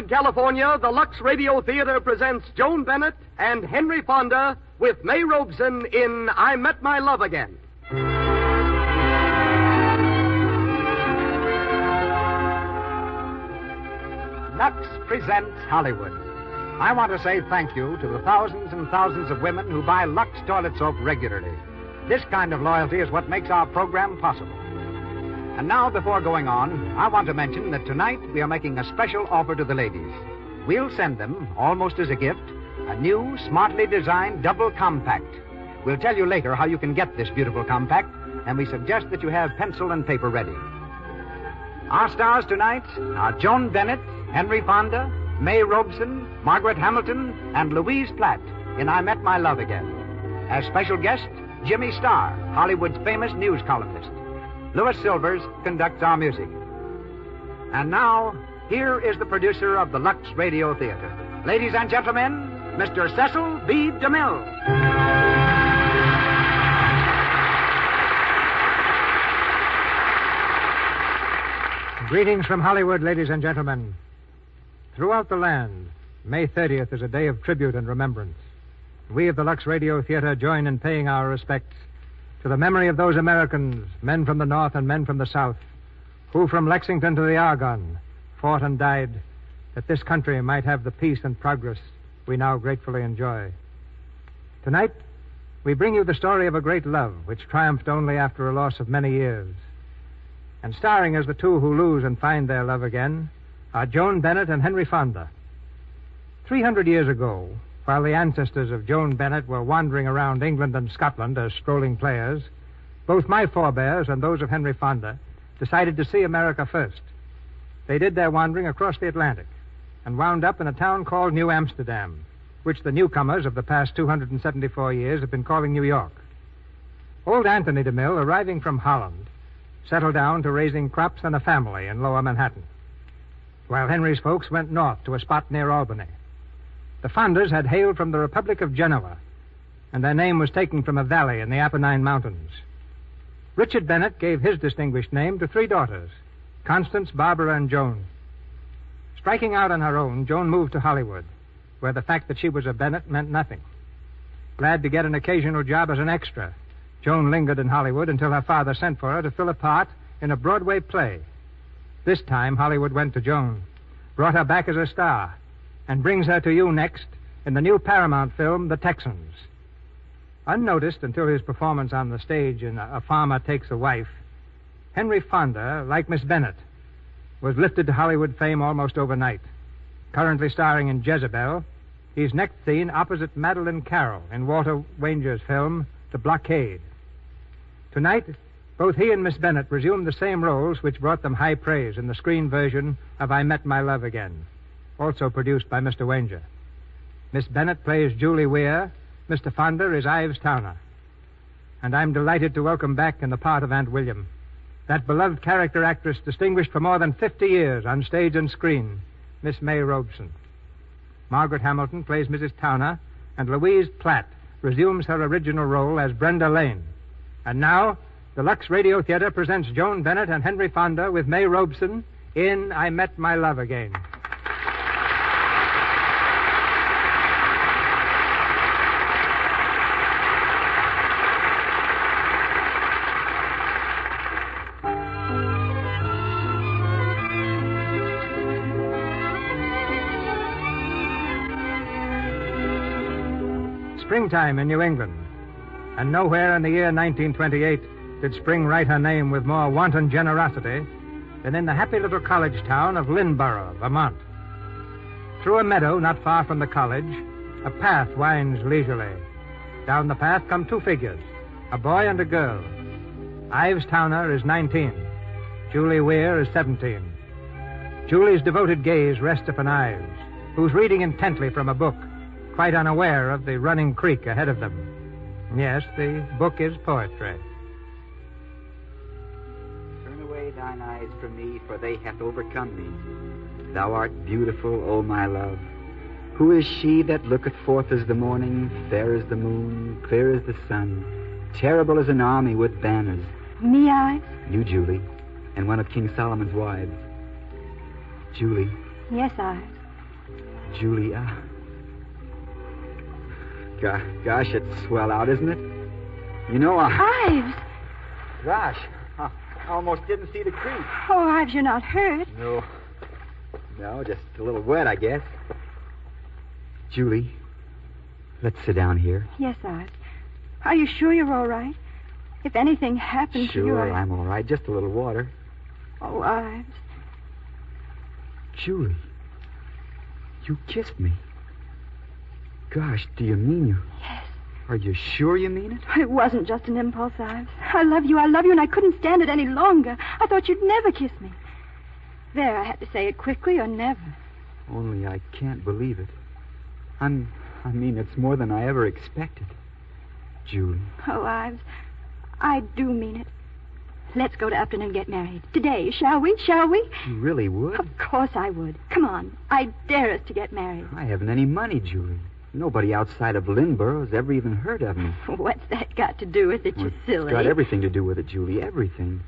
Hollywood, California, the Lux Radio Theater presents Joan Bennett and Henry Fonda with May Robson in I Met My Love Again. Lux presents Hollywood. I want to say thank you to the thousands and thousands of women who buy Lux toilet soap regularly. This kind of loyalty is what makes our program possible. And now, before going on, I want to mention that tonight we are making a special offer to the ladies. We'll send them, almost as a gift, a new, smartly designed double compact. We'll tell you later how you can get this beautiful compact, and we suggest that you have pencil and paper ready. Our stars tonight are Joan Bennett, Henry Fonda, May Robson, Margaret Hamilton, and Louise Platt in I Met My Love Again. As special guest, Jimmy Starr, Hollywood's famous news columnist. Louis Silvers conducts our music. And now, here is the producer of the Lux Radio Theater. Ladies and gentlemen, Mr. Cecil B. DeMille. Greetings from Hollywood, ladies and gentlemen. Throughout the land, May 30th is a day of tribute and remembrance. We of the Lux Radio Theater join in paying our respects to the memory of those Americans, men from the North and men from the South, who from Lexington to the Argonne fought and died that this country might have the peace and progress we now gratefully enjoy. Tonight, we bring you the story of a great love which triumphed only after a loss of many years. And starring as the two who lose and find their love again are Joan Bennett and Henry Fonda. 300 years ago, while the ancestors of Joan Bennett were wandering around England and Scotland as strolling players, both my forebears and those of Henry Fonda decided to see America first. They did their wandering across the Atlantic and wound up in a town called New Amsterdam, which the newcomers of the past 274 years have been calling New York. Old Anthony DeMille, arriving from Holland, settled down to raising crops and a family in Lower Manhattan, while Henry's folks went north to a spot near Albany. The Fondas had hailed from the Republic of Genoa, and their name was taken from a valley in the Apennine Mountains. Richard Bennett gave his distinguished name to three daughters, Constance, Barbara, and Joan. Striking out on her own, Joan moved to Hollywood, where the fact that she was a Bennett meant nothing. Glad to get an occasional job as an extra, Joan lingered in Hollywood until her father sent for her to fill a part in a Broadway play. This time, Hollywood went to Joan, brought her back as a star, and brings her to you next in the new Paramount film, The Texans. Unnoticed until his performance on the stage in A Farmer Takes a Wife, Henry Fonda, like Miss Bennett, was lifted to Hollywood fame almost overnight. Currently starring in Jezebel, he's next seen opposite Madeline Carroll in Walter Wanger's film, The Blockade. Tonight, both he and Miss Bennett resumed the same roles which brought them high praise in the screen version of I Met My Love Again, also produced by Mr. Wanger. Miss Bennett plays Julie Weir. Mr. Fonda is Ives Towner. And I'm delighted to welcome back in the part of Aunt William that beloved character actress distinguished for more than 50 years on stage and screen, Miss May Robson. Margaret Hamilton plays Mrs. Towner, and Louise Platt resumes her original role as Brenda Lane. And now, the Lux Radio Theater presents Joan Bennett and Henry Fonda with May Robson in I Met My Love Again. Springtime in New England, and nowhere in the year 1928 did spring write her name with more wanton generosity than in the happy little college town of Lynnborough, Vermont. Through a meadow not far from the college, a path winds leisurely. Down the path come two figures, a boy and a girl. Ives Towner is 19. Julie Weir is 17. Julie's devoted gaze rests upon Ives, who's reading intently from a book, quite unaware of the running creek ahead of them. Yes, the book is poetry. Turn away thine eyes from me, for they hath overcome me. Thou art beautiful, O my love. Who is she that looketh forth as the morning, fair as the moon, clear as the sun, terrible as an army with banners? Me, Ives? You, Julie, and one of King Solomon's wives. Julie. Yes, Ives. Julie, gosh, it's swell out, isn't it? You know, Ives! Gosh, I almost didn't see the creek. Oh, Ives, you're not hurt. No, just a little wet, I guess. Julie, let's sit down here. Yes, Ives. Are you sure you're all right? If anything happened to you, Sure, I'm all right. Just a little water. Oh, Ives. Julie, you kissed me. Gosh, do you mean you? Yes. Are you sure you mean it? It wasn't just an impulse, Ives. I love you, and I couldn't stand it any longer. I thought you'd never kiss me. There, I had to say it quickly or never. Only I can't believe it. I mean, it's more than I ever expected. Julie. Oh, Ives, I do mean it. Let's go to Upton and get married. Today, shall we? You really would? Of course I would. Come on. I dare us to get married. I haven't any money, Julie. Nobody outside of Lynborough has ever even heard of me. What's that got to do with it, you silly? It's got everything to do with it, Julie. Everything.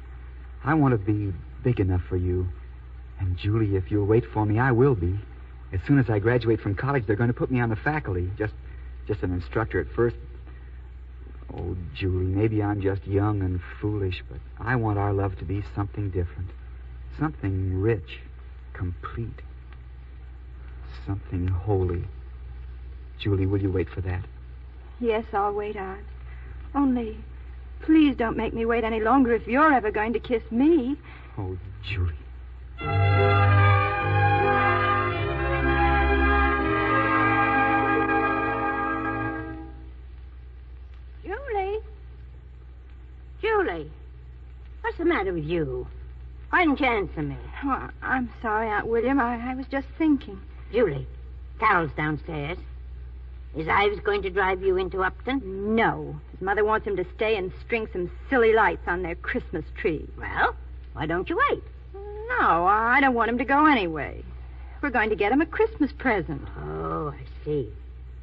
I want to be big enough for you. And, Julie, if you'll wait for me, I will be. As soon as I graduate from college, they're going to put me on the faculty. Just an instructor at first. Oh, Julie, maybe I'm just young and foolish, but I want our love to be something different. Something rich, complete. Something holy. Julie, will you wait for that? Yes, I'll wait, Ives. Only, please don't make me wait any longer if you're ever going to kiss me. Oh, Julie. Julie, what's the matter with you? Why didn't you answer me? Oh, I'm sorry, Aunt William. I was just thinking. Julie, Carol's downstairs. Is Ives going to drive you into Upton? No. His mother wants him to stay and string some silly lights on their Christmas tree. Well, why don't you wait? No, I don't want him to go anyway. We're going to get him a Christmas present. Oh, I see.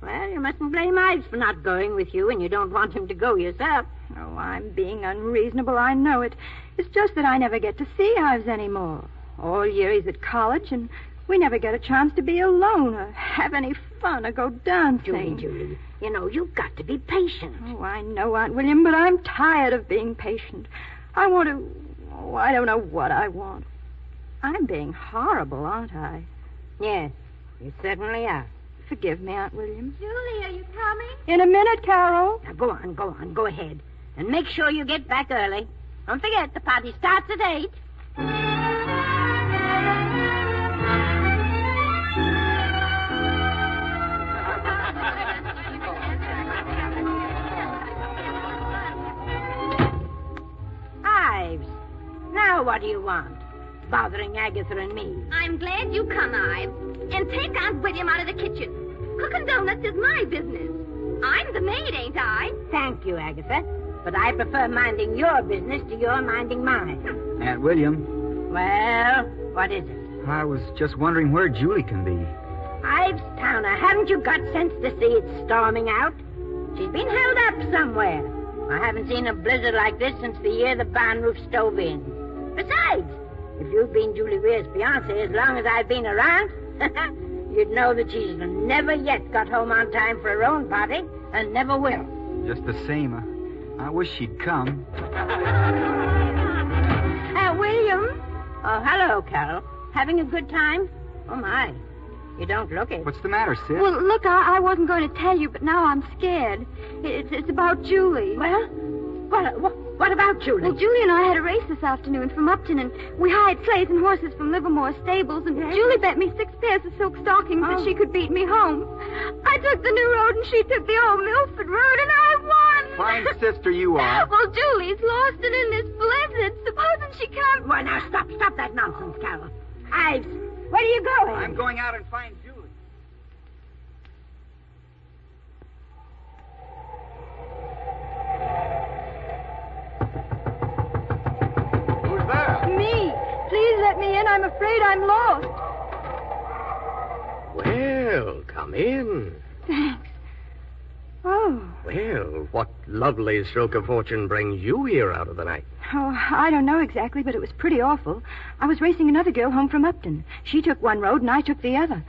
Well, you mustn't blame Ives for not going with you, and you don't want him to go yourself. Oh, I'm being unreasonable, I know it. It's just that I never get to see Ives anymore. All year he's at college, and we never get a chance to be alone or have any fun or go dancing. Julie, you know, you've got to be patient. Oh, I know, Aunt William, but I'm tired of being patient. I want to... Oh, I don't know what I want. I'm being horrible, aren't I? Yes, you certainly are. Forgive me, Aunt William. Julie, are you coming? In a minute, Carol. Now, go on, go ahead. And make sure you get back early. Don't forget, the party starts at 8. Ives, now what do you want? Bothering Agatha and me. I'm glad you come, Ives. And take Aunt William out of the kitchen. Cooking donuts is my business. I'm the maid, ain't I? Thank you, Agatha. But I prefer minding your business to your minding mine. Aunt William. Well, what is it? I was just wondering where Julie can be. Ives Towner, haven't you got sense to see it's storming out? She's been held up somewhere. I haven't seen a blizzard like this since the year the barn roof stove in. Besides, if you've been Julie Weir's fiancé as long as I've been around, you'd know that she's never yet got home on time for her own party, and never will. Just the same, I wish she'd come. William. Oh, hello, Carol. Having a good time? Oh, my. You don't look it. What's the matter, Sid? Well, look, I wasn't going to tell you, but now I'm scared. It's about Julie. Well, what about Julie? Well, Julie and I had a race this afternoon from Upton, and we hired sleighs and horses from Livermore Stables, and Julie bet me 6 pairs of silk stockings that she could beat me home. I took the new road, and she took the old Milford road, and I won. Fine sister you are. Well, Julie's lost and in this blizzard. Supposing she can't... Well, now, stop that nonsense, Carol. Ives, where are you going? I'm going out and find Julie. Me. Please let me in. I'm afraid I'm lost. Well, come in. Thanks. Oh. Well, what lovely stroke of fortune brings you here out of the night? Oh, I don't know exactly, but it was pretty awful. I was racing another girl home from Upton. She took one road and I took the other.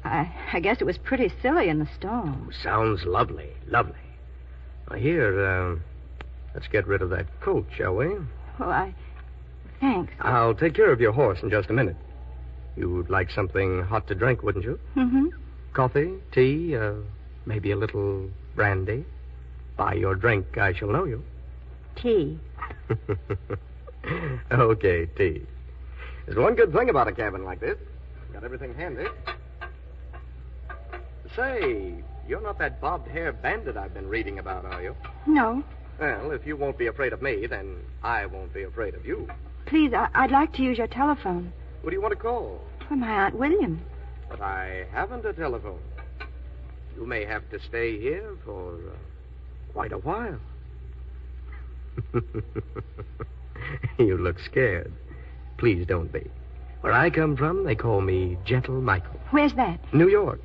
I guess it was pretty silly in the storm. Sounds lovely, lovely. Now, here, let's get rid of that coat, shall we? Well, Thanks. I'll take care of your horse in just a minute. You'd like something hot to drink, wouldn't you? Mm-hmm. Coffee, tea, maybe a little brandy. By your drink, I shall know you. Tea. Okay, tea. There's one good thing about a cabin like this. Got everything handy. Say, you're not that bobbed-hair bandit I've been reading about, are you? No. Well, if you won't be afraid of me, then I won't be afraid of you. Please, I'd like to use your telephone. Who do you want to call? For my Aunt William. But I haven't a telephone. You may have to stay here for quite a while. You look scared. Please don't be. Where I come from, they call me Gentle Michael. Where's that? New York.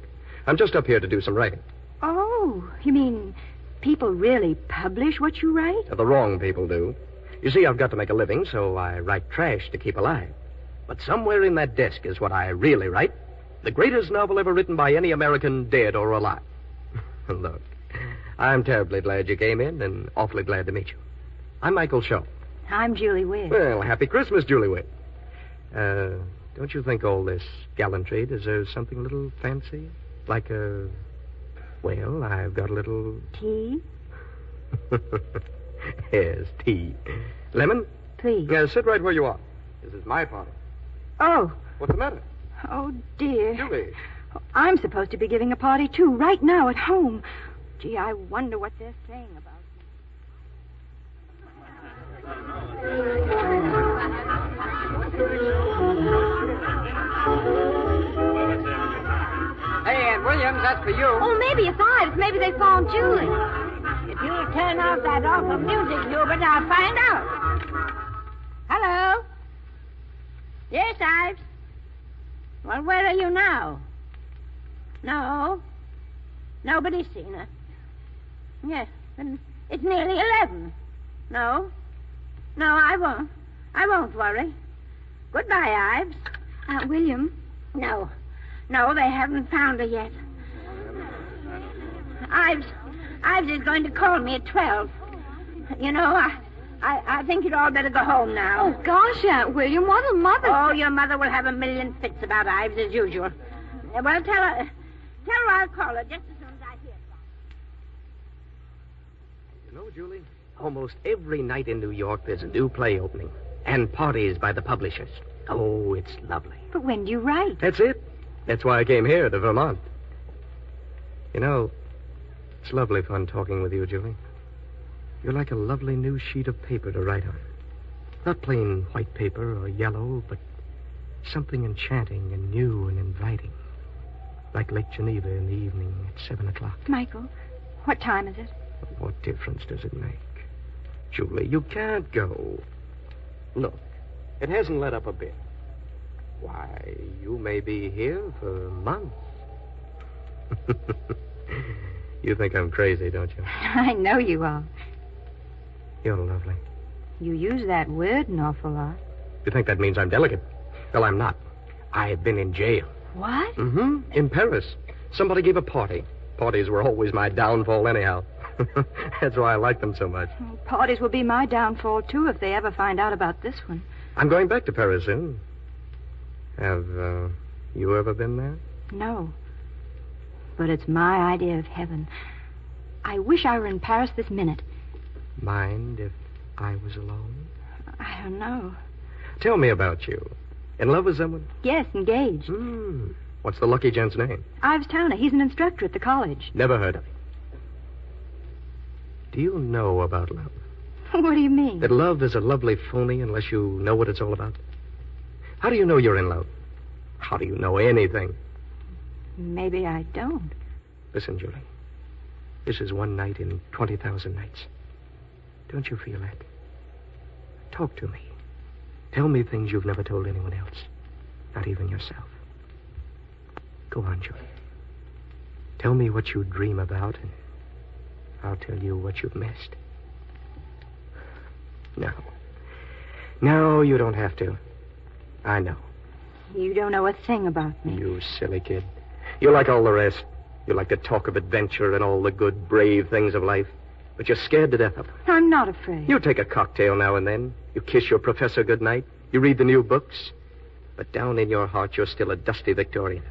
I'm just up here to do some writing. Oh, you mean people really publish what you write? The wrong people do. You see, I've got to make a living, so I write trash to keep alive. But somewhere in that desk is what I really write. The greatest novel ever written by any American, dead or alive. Look, I'm terribly glad you came in and awfully glad to meet you. I'm Michael Shaw. I'm Julie Witt. Well, happy Christmas, Julie Witt. Don't you think all this gallantry deserves something a little fancy? Like well, I've got a little... Tea? Yes, tea. Lemon? Please. Sit right where you are. This is my party. Oh. What's the matter? Oh, dear. Julie. I'm supposed to be giving a party, too, right now at home. Gee, I wonder what they're saying about Hey, Aunt Williams, that's for you. Oh, maybe it's Ives. Maybe they found Julie. If you'll turn off that awful music, Hubert, I'll find out. Hello? Yes, Ives? Well, where are you now? No. Nobody's seen her. Yes, and it's nearly 11. No. No, I won't. I won't worry. Goodbye, Ives. Aunt William? No. No, they haven't found her yet. Ives is going to call me at 12. You know, I think you'd all better go home now. Oh, gosh, Aunt William, what'll Mother... Oh, your mother will have a million fits about Ives as usual. Well, tell her I'll call her just as soon as I hear from her. You know, Julie, almost every night in New York there's a new play opening. And parties by the publishers. Oh, it's lovely. But when do you write? That's it. That's why I came here to Vermont. You know, it's lovely fun talking with you, Julie. You're like a lovely new sheet of paper to write on. Not plain white paper or yellow, but something enchanting and new and inviting. Like Lake Geneva in the evening at 7 o'clock. Michael, what time is it? What difference does it make? Julie, you can't go. Look, it hasn't let up a bit. Why, you may be here for months. You think I'm crazy, don't you? I know you are. You're lovely. You use that word an awful lot. You think that means I'm delicate? Well, I'm not. I've been in jail. What? Mm-hmm. In Paris. Somebody gave a party. Parties were always my downfall anyhow. That's why I like them so much. Well, parties will be my downfall, too, if they ever find out about this one. I'm going back to Paris soon. Have you ever been there? No. But it's my idea of heaven. I wish I were in Paris this minute. Mind if I was alone? I don't know. Tell me about you. In love with someone? Yes, engaged. What's the lucky gent's name? Ives Towner. He's an instructor at the college. Never heard of him. Do you know about love? What do you mean? That love is a lovely phony unless you know what it's all about. How do you know you're in love? How do you know anything? Maybe I don't. Listen, Julie. This is one night in 20,000 nights. Don't you feel that? Talk to me. Tell me things you've never told anyone else. Not even yourself. Go on, Julie. Tell me what you dream about, and I'll tell you what you've missed. No, you don't have to. I know. You don't know a thing about me. You silly kid. You're like all the rest. You like to talk of adventure and all the good, brave things of life. But you're scared to death of them. I'm not afraid. You take a cocktail now and then. You kiss your professor goodnight. You read the new books. But down in your heart, you're still a dusty Victorian.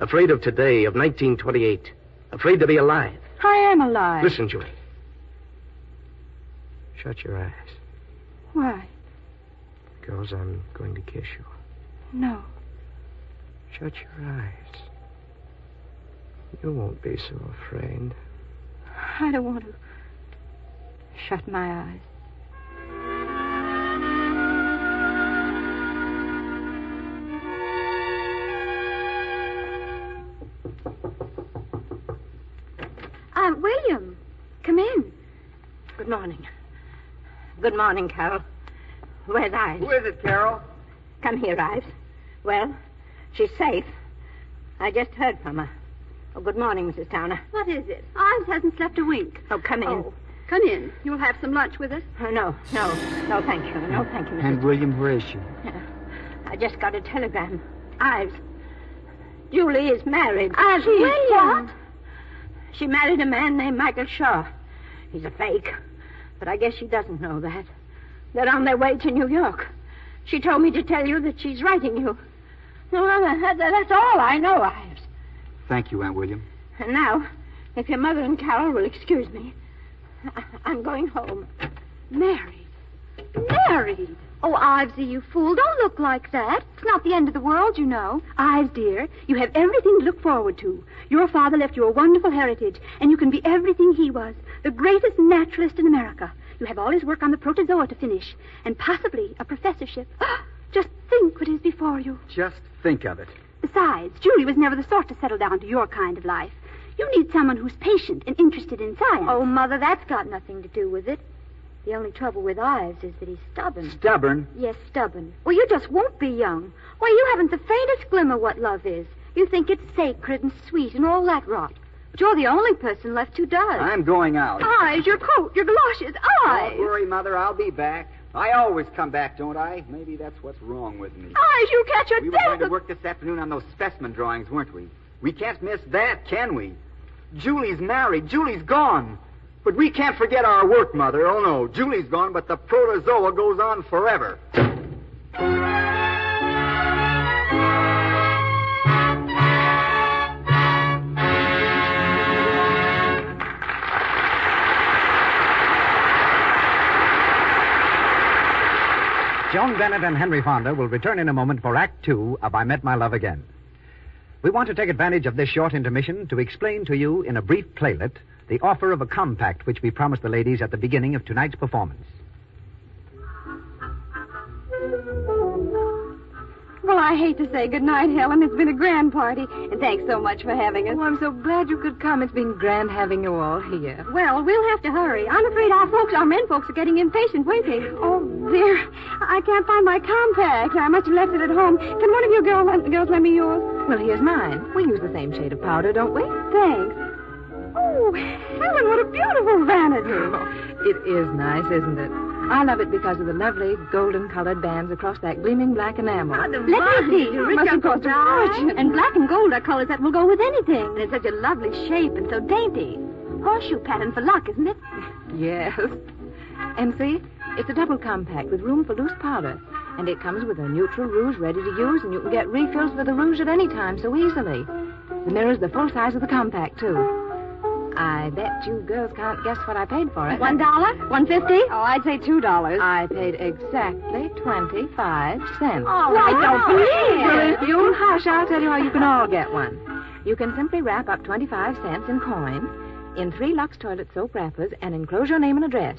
Afraid of today, of 1928. Afraid to be alive. I am alive. Listen, Julie. Shut your eyes. Why? Because I'm going to kiss you. No. Shut your eyes. You won't be so afraid. I don't want to shut my eyes. William, come in. Good morning. Good morning, Carol. Where's Ives? Who is it, Carol? Come here, Ives. Well, she's safe. I just heard from her. Oh, good morning, Mrs. Towner. What is it? Ives hasn't slept a wink. Oh, come in. Oh, come in. You'll have some lunch with us? No, thank you. No, thank you, Mrs. And William, where is she? I just got a telegram. Ives. Julie is married. Ives, William. She married a man named Michael Shaw. He's a fake. But I guess she doesn't know that. They're on their way to New York. She told me to tell you that she's writing you. Well, that's all I know, Ives. Thank you, Aunt William. And now, if your mother and Carol will excuse me, I'm going home. Married? Married? Oh, Ivesy, you fool. Don't look like that. It's not the end of the world, you know. Ives, dear, you have everything to look forward to. Your father left you a wonderful heritage, and you can be everything he was, the greatest naturalist in America. You have all his work on the protozoa to finish, and possibly a professorship. Just think what is before you. Just think of it. Besides, Julie was never the sort to settle down to your kind of life. You need someone who's patient and interested in science. Oh, Mother, that's got nothing to do with it. The only trouble with Ives is that he's stubborn. Stubborn? Yes, stubborn. Well, you just won't be young. Why, you haven't the faintest glimmer what love is. You think it's sacred and sweet and all that rot. But you're the only person left who does. I'm going out. Ives, your coat, your galoshes, Ives. Don't worry, Mother. I'll be back. I always come back, don't I? Maybe that's what's wrong with me. Ives, you catch your We were going to work this afternoon on those specimen drawings, weren't we? We can't miss that, can we? Julie's married. Julie's gone. But we can't forget our work, Mother. Oh, no. Julie's gone, but the protozoa goes on forever. Joan Bennett and Henry Fonda will return in a moment for Act 2 of I Met My Love Again. We want to take advantage of this short intermission to explain to you in a brief playlet the offer of a compact which we promised the ladies at the beginning of tonight's performance. Well, I hate to say goodnight, Helen. It's been a grand party, and thanks so much for having us. Oh, I'm so glad you could come. It's been grand having you all here. Well, we'll have to hurry. I'm afraid our men folks, are getting impatient waiting. Oh, dear. I can't find my compact. I must have left it at home. Can one of you girls lend me yours? Well, here's mine. We use the same shade of powder, don't we? Thanks. Oh, Helen, what a beautiful vanity. Oh, it is nice, isn't it? I love it because of the lovely golden-colored bands across that gleaming black enamel. Let me see. It must have cost a fortune. And black and gold are colors that will go with anything. And it's such a lovely shape and so dainty. Horseshoe pattern for luck, isn't it? Yes. And see, it's a double compact with room for loose powder. And it comes with a neutral rouge ready to use, and you can get refills for the rouge at any time so easily. The mirror's the full size of the compact, too. I bet you girls can't guess what I paid for it. $1? $1.50? Oh, I'd say $2. I paid exactly 25 cents. Oh, I don't believe Well, it. if you'll hush, I'll tell you how you can all get one. You can simply wrap up 25 cents in coin in 3 Lux toilet soap wrappers and enclose your name and address.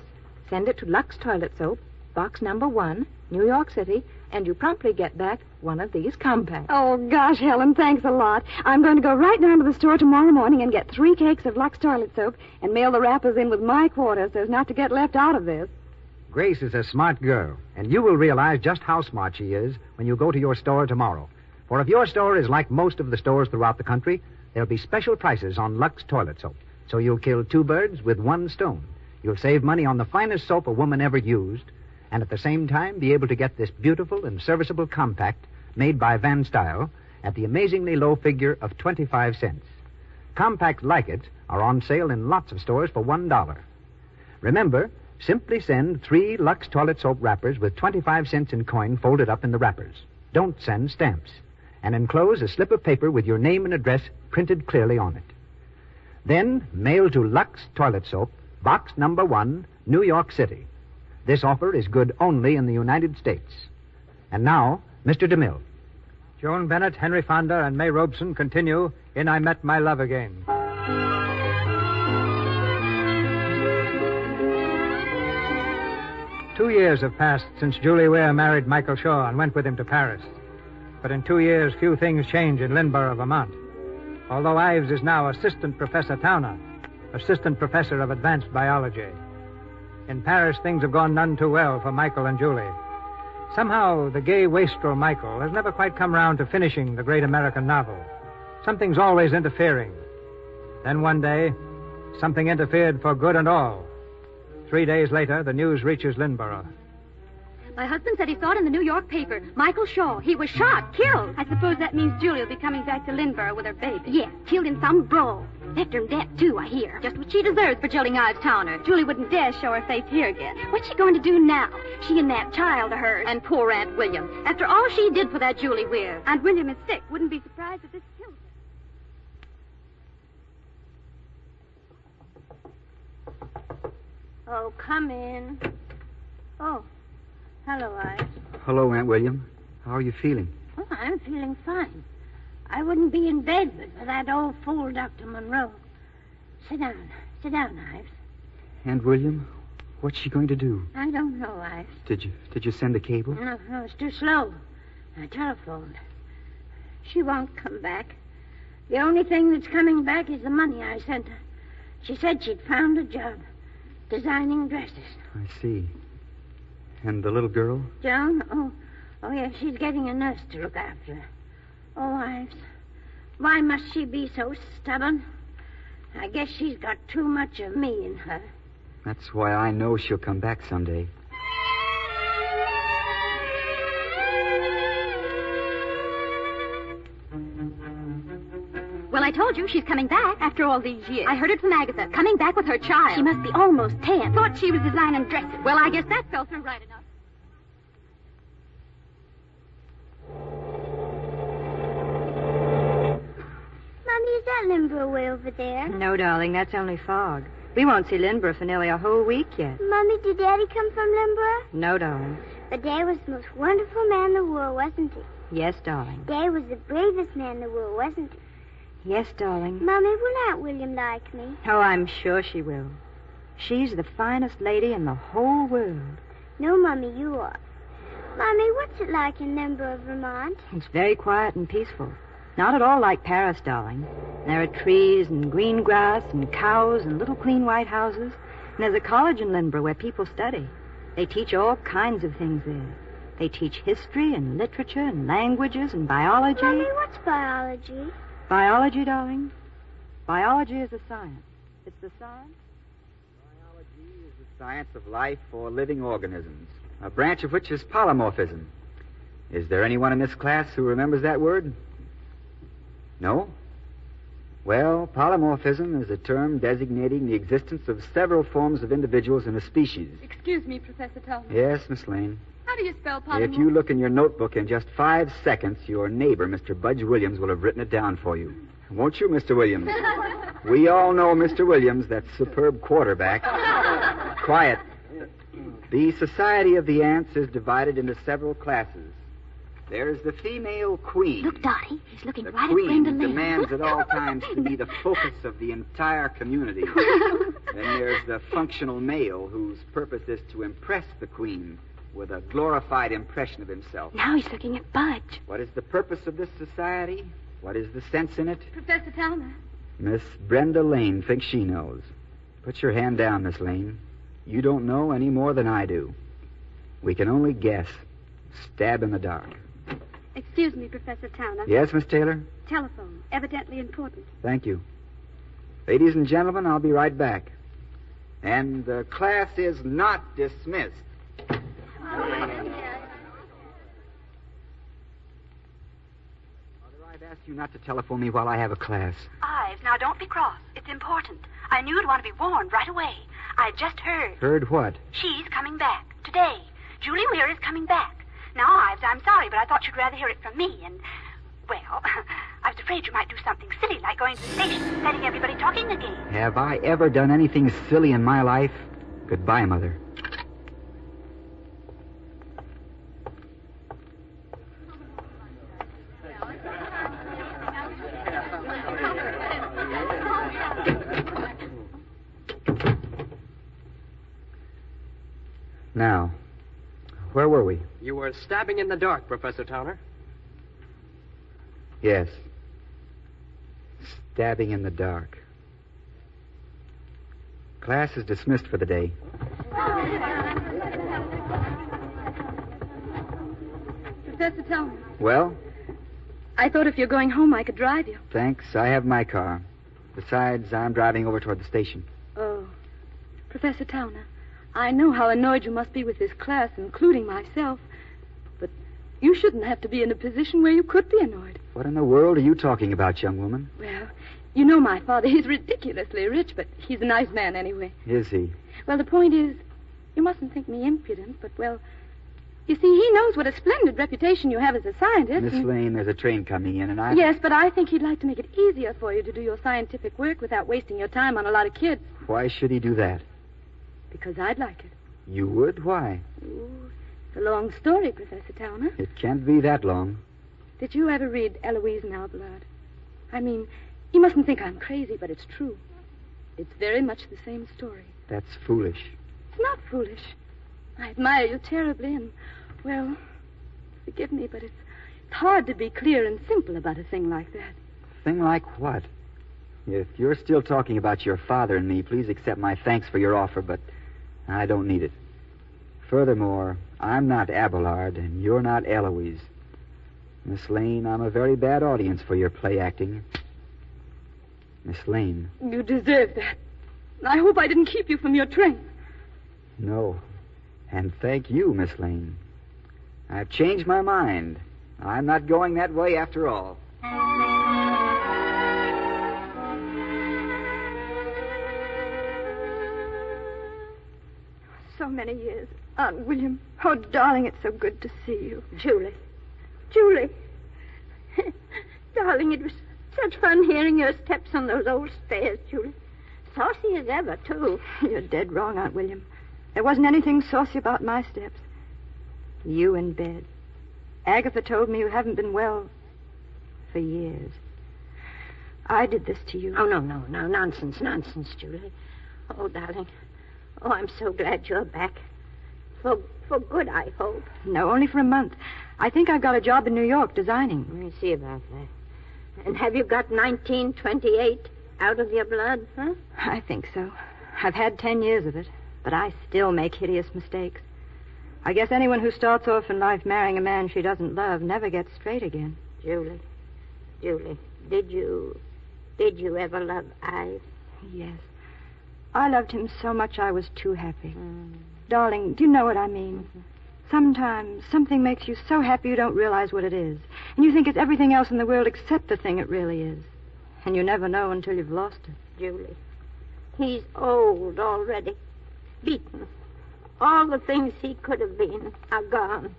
Send it to Lux Toilet Soap, Box number 1, New York City, and you promptly get back one of these compacts. Oh, gosh, Helen, thanks a lot. I'm going to go right down to the store tomorrow morning and get 3 cakes of Lux toilet soap and mail the wrappers in with my quarter so as not to get left out of this. Grace is a smart girl, and you will realize just how smart she is when you go to your store tomorrow. For if your store is like most of the stores throughout the country, there'll be special prices on Lux toilet soap. So you'll kill 2 birds with 1 stone. You'll save money on the finest soap a woman ever used, and at the same time be able to get this beautiful and serviceable compact made by Van Style at the amazingly low figure of 25 cents. Compacts like it are on sale in lots of stores for $1. Remember, simply send 3 Lux toilet soap wrappers with 25 cents in coin folded up in the wrappers. Don't send stamps. And enclose a slip of paper with your name and address printed clearly on it. Then mail to Lux Toilet Soap, Box Number 1, New York City. This offer is good only in the United States. And now, Mr. DeMille. Joan Bennett, Henry Fonda, and May Robson continue in I Met My Love Again. Two years have passed since Julie Weir married Michael Shaw and went with him to Paris. But in 2 years, few things change in Lynborough, Vermont. Although Ives is now Assistant Professor Towner, Assistant Professor of Advanced Biology. In Paris, things have gone none too well for Michael and Julie. Somehow, the gay wastrel Michael has never quite come round to finishing the great American novel. Something's always interfering. Then one day, something interfered for good and all. 3 days later, the news reaches Lynborough. My husband said he saw it in the New York paper. Michael Shaw. He was shot, killed. I suppose that means Julie will be coming back to Lynborough with her baby. Yeah, killed in some brawl. Left her in debt, too, I hear. Just what she deserves for jilting Ives Towner. Julie wouldn't dare show her face here again. What's she going to do now? She and that child of hers. And poor Aunt William. After all she did for that Julie Weir. Aunt William is sick. Wouldn't be surprised if this killed her. Oh, come in. Oh, hello, Ives. Hello, Aunt William. How are you feeling? Oh, I'm feeling fine. I wouldn't be in bed but for that old fool, Dr. Monroe. Sit down. Sit down, Ives. Aunt William, what's she going to do? I don't know, Ives. Did you send a cable? No, it's too slow. I telephoned. She won't come back. The only thing that's coming back is the money I sent her. She said she'd found a job. Designing dresses. I see. And the little girl? Joan? Oh, yes, she's getting a nurse to look after her. Oh, Ives, why must she be so stubborn? I guess she's got too much of me in her. That's why I know she'll come back someday. Well, I told you she's coming back after all these years. I heard it from Agatha. Coming back with her child. She must be almost 10. Thought she was designing dresses. Well, I guess that fell through right enough. Mommy, is that Lynborough way over there? No, darling, that's only fog. We won't see Lynborough for nearly a whole week yet. Mommy, did Daddy come from Lynborough? No, darling. But Dad was the most wonderful man in the world, wasn't he? Yes, darling. Dad was the bravest man in the world, wasn't he? Yes, darling. Mommy, will Aunt William like me? Oh, I'm sure she will. She's the finest lady in the whole world. No, Mommy, you are. Mommy, what's it like in Lynborough, Vermont? It's very quiet and peaceful. Not at all like Paris, darling. There are trees and green grass and cows and little clean white houses. And there's a college in Lynborough where people study. They teach all kinds of things there. They teach history and literature and languages and biology. Mommy, what's biology? Biology, darling? Biology is a science. It's the science. Biology is the science of life or living organisms, a branch of which is polymorphism. Is there anyone in this class who remembers that word? No? Well, polymorphism is a term designating the existence of several forms of individuals in a species. Excuse me, Professor Tolman. Yes, Miss Lane. How do you spell polymorph? If you look in your notebook in just 5 seconds, your neighbor, Mr. Budge Williams, will have written it down for you. Won't you, Mr. Williams? We all know Mr. Williams, that superb quarterback. Quiet. The Society of the Ants is divided into several classes. There's the female queen. Look, Dottie, he's looking The right at queen Brenda Lane. demands at all times to be the focus of the entire community. Then there's the functional male, whose purpose is to impress the queen with a glorified impression of himself. Now he's looking at Budge. What is the purpose of this society? What is the sense in it? Professor Towner. Miss Brenda Lane thinks she knows. Put your hand down, Miss Lane. You don't know any more than I do. We can only guess. Stab in the dark. Excuse me, Professor Towner. Yes, Miss Taylor? Telephone. Evidently important. Thank you. Ladies and gentlemen, I'll be right back. And the class is not dismissed. I'll be right back. you not to telephone me while I have a class. Ives, now don't be cross. It's important. I knew you'd want to be warned right away. I just heard. Heard what? She's coming back. Today. Julie Weir is coming back. Now, Ives, I'm sorry, but I thought you'd rather hear it from me, and, well, I was afraid you might do something silly like going to the station and setting everybody talking again. Have I ever done anything silly in my life? Goodbye, Mother. Now, where were we? You were stabbing in the dark, Professor Towner. Yes. Stabbing in the dark. Class is dismissed for the day. Professor Towner. Well? I thought if you're going home, I could drive you. Thanks. I have my car. Besides, I'm driving over toward the station. Oh. Professor Towner, I know how annoyed you must be with this class, including myself. But you shouldn't have to be in a position where you could be annoyed. What in the world are you talking about, young woman? Well, you know my father. He's ridiculously rich, but he's a nice man anyway. Is he? Well, the point is, you mustn't think me impudent, but, well, you see, he knows what a splendid reputation you have as a scientist. Miss Lane, there's a train coming in, and I... Yes, but I think he'd like to make it easier for you to do your scientific work without wasting your time on a lot of kids. Why should he do that? Because I'd like it. You would? Why? Ooh, it's a long story, Professor Towner. It can't be that long. Did you ever read Eloise Malblad? I mean, you mustn't think I'm crazy, but it's true. It's very much the same story. That's foolish. It's not foolish. I admire you terribly, and, well, forgive me, but it's hard to be clear and simple about a thing like that. Thing like what? If you're still talking about your father and me, please accept my thanks for your offer, but I don't need it. Furthermore, I'm not Abelard, and you're not Eloise. Miss Lane, I'm a very bad audience for your play acting. Miss Lane. You deserve that. I hope I didn't keep you from your train. No. And thank you, Miss Lane. I've changed my mind. I'm not going that way after all. So many years. Aunt William. Oh, darling, it's so good to see you. Julie. Darling, it was such fun hearing your steps on those old stairs, Julie. Saucy as ever, too. You're dead wrong, Aunt William. There wasn't anything saucy about my steps. You in bed. Agatha told me you haven't been well for years. I did this to you. Oh, no. Nonsense, Julie. Oh, darling. Oh, I'm so glad you're back. For good, I hope. No, only for a month. I think I've got a job in New York designing. Let me see about that. And have you got 1928 out of your blood, huh? I think so. I've had 10 years of it, but I still make hideous mistakes. I guess anyone who starts off in life marrying a man she doesn't love never gets straight again. Julie, did you ever love Ives? Yes. I loved him so much I was too happy. Darling, do you know what I mean? Mm-hmm. Sometimes something makes you so happy you don't realize what it is. And you think it's everything else in the world except the thing it really is. And you never know until you've lost it. Julie, he's old already. Beaten. All the things he could have been are gone.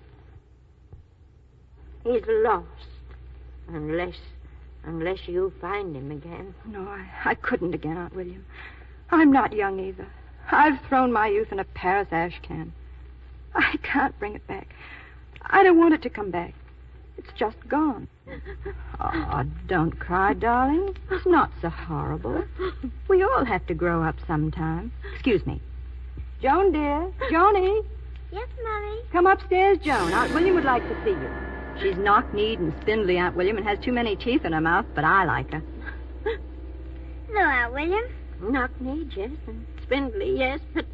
He's lost. Unless you find him again. No, I couldn't again, Aunt William. I'm not young either. I've thrown my youth in a Paris ash can. I can't bring it back. I don't want it to come back. It's just gone. Oh, don't cry, darling. It's not so horrible. We all have to grow up sometime. Excuse me. Joan, dear. Joanie. Yes, Mommy? Come upstairs, Joan. Aunt William would like to see you. She's knock-kneed and spindly, Aunt William, and has too many teeth in her mouth, but I like her. Hello, Aunt William. Knock-kneed, yes, and spindly, yes, but,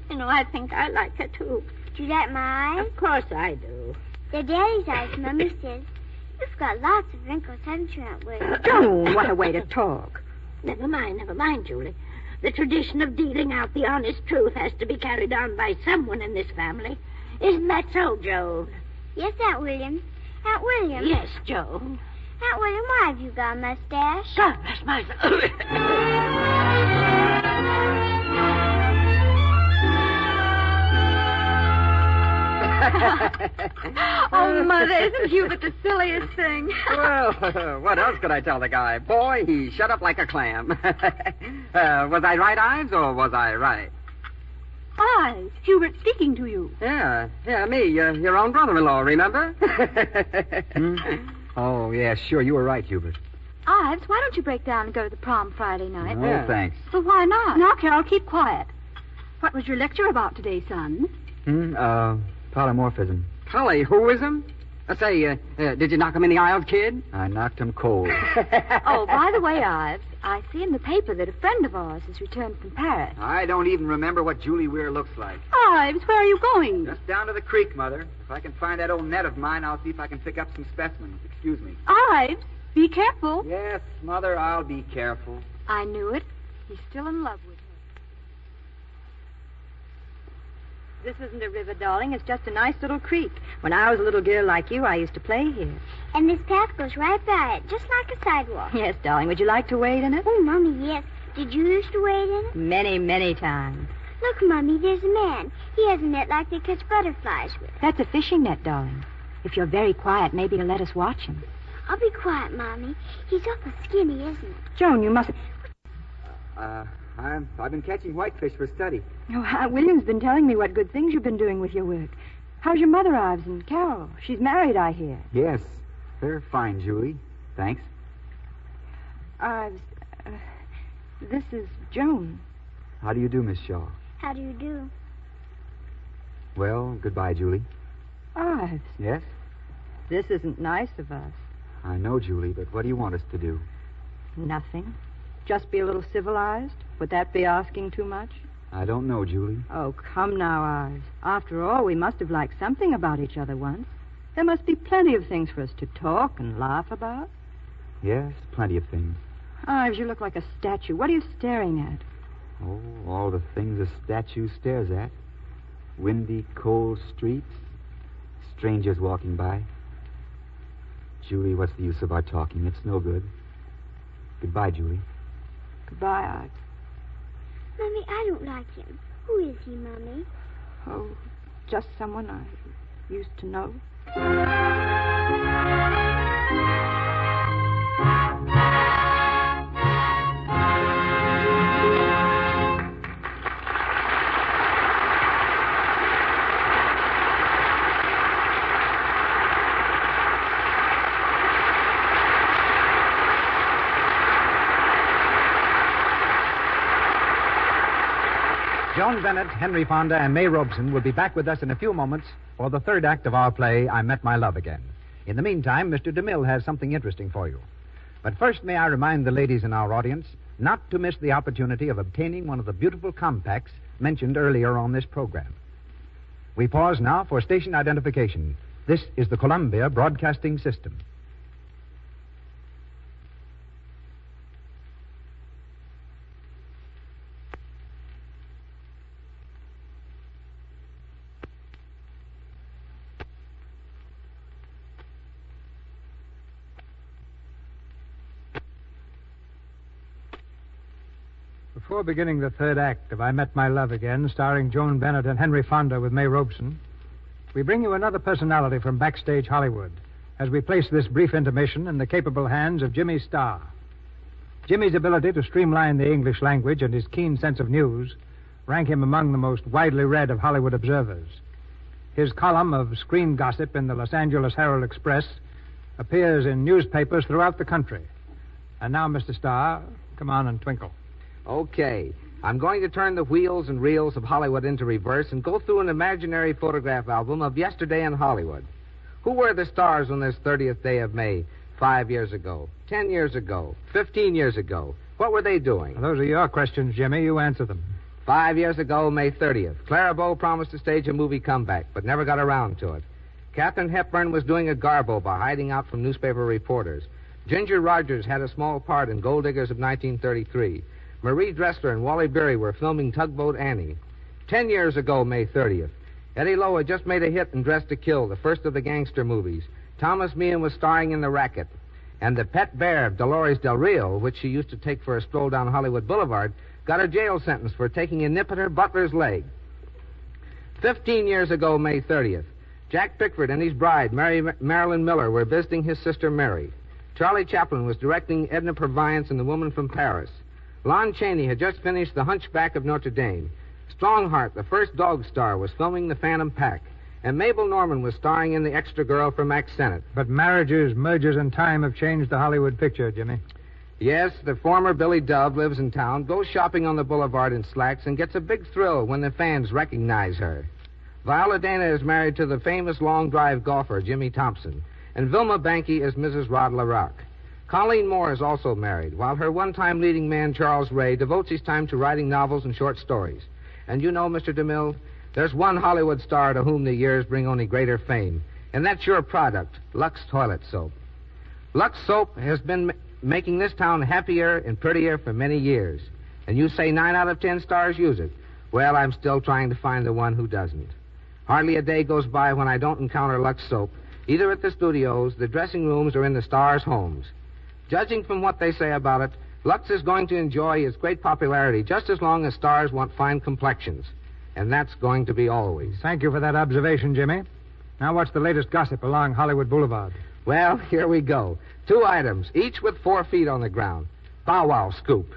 I think I like her, too. Do you like my eyes? Of course I do. They're Daddy's eyes, Mommy says. You've got lots of wrinkles, haven't you, Aunt William? Joan, what a way to talk. Never mind, Julie. The tradition of dealing out the honest truth has to be carried on by someone in this family. Isn't that so, Joan? Yes, Aunt William. Aunt William. Yes, Joan. Aunt William, why have you got a mustache? God bless my... Oh, Mother, isn't Hubert the silliest thing? Well, what else could I tell the guy? Boy, he shut up like a clam. Was I right, Ives, or was I right? Ives, Hubert speaking to you. Yeah, me, your own brother-in-law, remember? Oh, yeah, sure, you were right, Hubert. Ives, why don't you break down and go to the prom Friday night? Oh, thanks. Well, why not? Now, Carol, keep quiet. What was your lecture about today, son? Polymorphism. Polywhoism? Say, did you knock him in the aisles, kid? I knocked him cold. Oh, by the way, Ives, I see in the paper that a friend of ours has returned from Paris. I don't even remember what Julie Weir looks like. Ives, where are you going? Just down to the creek, Mother. If I can find that old net of mine, I'll see if I can pick up some specimens. Excuse me. Ives, be careful. Yes, Mother, I'll be careful. I knew it. He's still in love with her. This isn't a river, darling. It's just a nice little creek. When I was a little girl like you, I used to play here. And this path goes right by it, just like a sidewalk. Yes, darling. Would you like to wade in it? Oh, Mommy, yes. Did you used to wade in it? Many, many times. Look, Mommy, there's a man. He has a net like they catch butterflies with. That's a fishing net, darling. If you're very quiet, maybe you'll let us watch him. I'll be quiet, Mommy. He's awful skinny, isn't he? Joan, you mustn't... I've been catching whitefish for study. Oh, Aunt William's been telling me what good things you've been doing with your work. How's your mother, Ives, and Carol? She's married, I hear. Yes, they're fine, Julie. Thanks. Ives, this is Joan. How do you do, Miss Shaw? How do you do? Well, goodbye, Julie. Ives, Yes? this isn't nice of us. I know, Julie, but what do you want us to do? Nothing. Just be a little civilized? Would that be asking too much? I don't know, Julie. Oh, come now, Ives. After all, we must have liked something about each other once. There must be plenty of things for us to talk and laugh about. Yes, plenty of things. Ives, you look like a statue. What are you staring at? Oh, all the things a statue stares at. Windy, cold streets. Strangers walking by. Julie, what's the use of our talking? It's no good. Goodbye, Julie. Goodbye, Ives. Mommy, I don't like him. Who is he, Mommy? Oh, just someone I used to know. Joan Bennett, Henry Fonda, and May Robson will be back with us in a few moments for the third act of our play, I Met My Love Again. In the meantime, Mr. DeMille has something interesting for you. But first, may I remind the ladies in our audience not to miss the opportunity of obtaining one of the beautiful compacts mentioned earlier on this program. We pause now for station identification. This is the Columbia Broadcasting System. Before beginning the third act of I Met My Love Again, starring Joan Bennett and Henry Fonda with May Robson, we bring you another personality from backstage Hollywood as we place this brief intermission in the capable hands of Jimmy Starr. Jimmy's ability to streamline the English language and his keen sense of news rank him among the most widely read of Hollywood observers. His column of screen gossip in the Los Angeles Herald-Express appears in newspapers throughout the country. And now, Mr. Starr, come on and twinkle. Okay. I'm going to turn the wheels and reels of Hollywood into reverse and go through an imaginary photograph album of yesterday in Hollywood. Who were the stars on this 30th day of May 5 years ago, 10 years ago, 15 years ago? What were they doing? Those are your questions, Jimmy. You answer them. 5 years ago, May 30th, Clara Bow promised to stage a movie comeback, but never got around to it. Katharine Hepburn was doing a garbo by hiding out from newspaper reporters. Ginger Rogers had a small part in Gold Diggers of 1933. Marie Dressler and Wally Beery were filming Tugboat Annie. 10 years ago, May 30th, Eddie Lowe had just made a hit in Dressed to Kill, the first of the gangster movies. Thomas Meehan was starring in The Racket. And the pet bear of Dolores Del Rio, which she used to take for a stroll down Hollywood Boulevard, got a jail sentence for taking a nip at her butler's leg. 15 years ago, May 30th, Jack Pickford and his bride, Marilyn Miller, were visiting his sister Mary. Charlie Chaplin was directing Edna Purviance and The Woman from Paris. Lon Chaney had just finished The Hunchback of Notre Dame. Strongheart, the first dog star, was filming The Phantom Pack. And Mabel Normand was starring in The Extra Girl for Max Sennett. But marriages, mergers, and time have changed the Hollywood picture, Jimmy. Yes, the former Billy Dove lives in town, goes shopping on the boulevard in slacks, and gets a big thrill when the fans recognize her. Viola Dana is married to the famous long drive golfer, Jimmy Thompson. And Vilma Banky is Mrs. Rod LaRock. Colleen Moore is also married, while her one-time leading man, Charles Ray, devotes his time to writing novels and short stories. And you know, Mr. DeMille, there's one Hollywood star to whom the years bring only greater fame, and that's your product, Lux Toilet Soap. Lux Soap has been making this town happier and prettier for many years. And you say 9 out of 10 stars use it. Well, I'm still trying to find the one who doesn't. Hardly a day goes by when I don't encounter Lux Soap, either at the studios, the dressing rooms, or in the stars' homes. Judging from what they say about it, Lux is going to enjoy its great popularity just as long as stars want fine complexions. And that's going to be always. Thank you for that observation, Jimmy. Now, what's the latest gossip along Hollywood Boulevard? Well, here we go. 2 items, each with 4 feet on the ground. Bow wow scoop.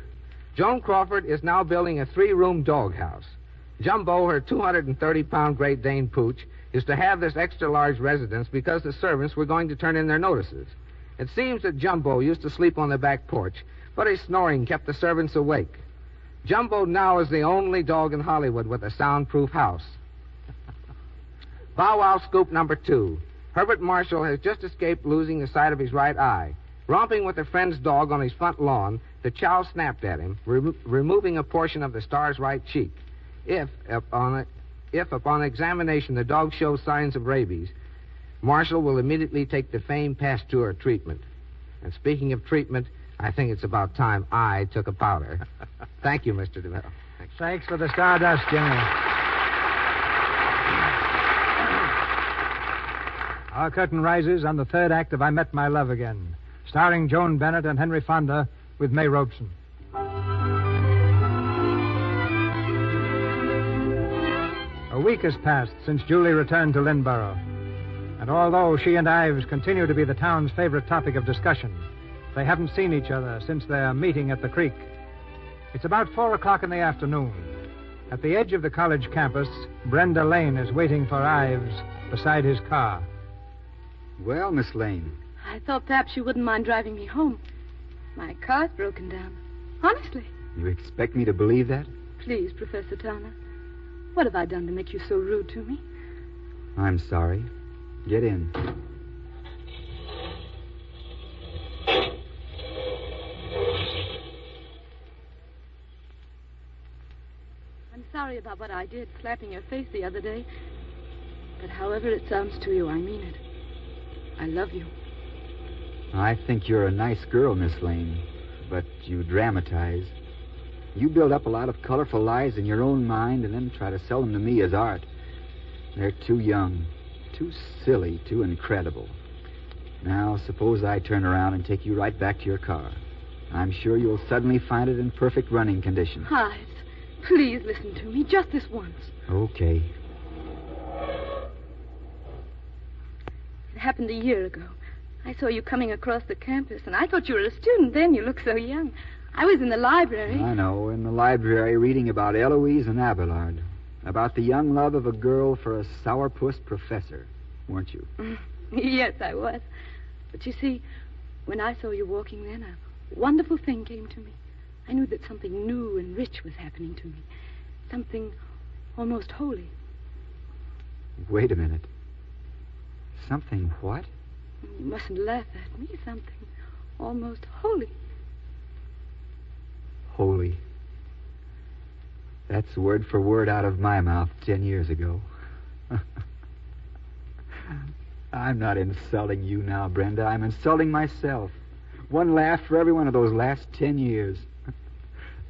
Joan Crawford is now building a 3-room doghouse. Jumbo, her 230-pound Great Dane pooch, is to have this extra-large residence because the servants were going to turn in their notices. It seems that Jumbo used to sleep on the back porch, but his snoring kept the servants awake. Jumbo now is the only dog in Hollywood with a soundproof house. Bow wow scoop number 2. Herbert Marshall has just escaped losing the sight of his right eye. Romping with a friend's dog on his front lawn, the chow snapped at him, removing a portion of the star's right cheek. If upon examination the dog shows signs of rabies, Marshall will immediately take the famed Pasteur treatment. And speaking of treatment, I think it's about time I took a powder. Thank you, Mr. DeMille. Thanks for the stardust, Jimmy. Our curtain rises on the 3rd act of I Met My Love Again, starring Joan Bennett and Henry Fonda with May Robson. A week has passed since Julie returned to Lynnborough. And although she and Ives continue to be the town's favorite topic of discussion, they haven't seen each other since their meeting at the creek. It's about 4 o'clock in the afternoon. At the edge of the college campus, Brenda Lane is waiting for Ives beside his car. Well, Miss Lane. I thought perhaps you wouldn't mind driving me home. My car's broken down. Honestly. You expect me to believe that? Please, Professor Towner. What have I done to make you so rude to me? I'm sorry. Get in. I'm sorry about what I did, slapping your face the other day. But however it sounds to you, I mean it. I love you. I think you're a nice girl, Miss Lane, but you dramatize. You build up a lot of colorful lies in your own mind and then try to sell them to me as art. They're too young, too silly, too incredible. Now, suppose I turn around and take you right back to your car. I'm sure you'll suddenly find it in perfect running condition. Ives, please listen to me, just this once. Okay. It happened a year ago. I saw you coming across the campus, and I thought you were a student then. You looked so young. I was in the library. I know, in the library reading about Eloise and Abelard. About the young love of a girl for a sourpuss professor, weren't you? Yes, I was. But you see, when I saw you walking then, a wonderful thing came to me. I knew that something new and rich was happening to me. Something almost holy. Wait a minute. Something what? You mustn't laugh at me. Something almost holy. Holy. That's word for word out of my mouth 10 years ago. I'm not insulting you now, Brenda. I'm insulting myself. One laugh for every one of those last 10 years.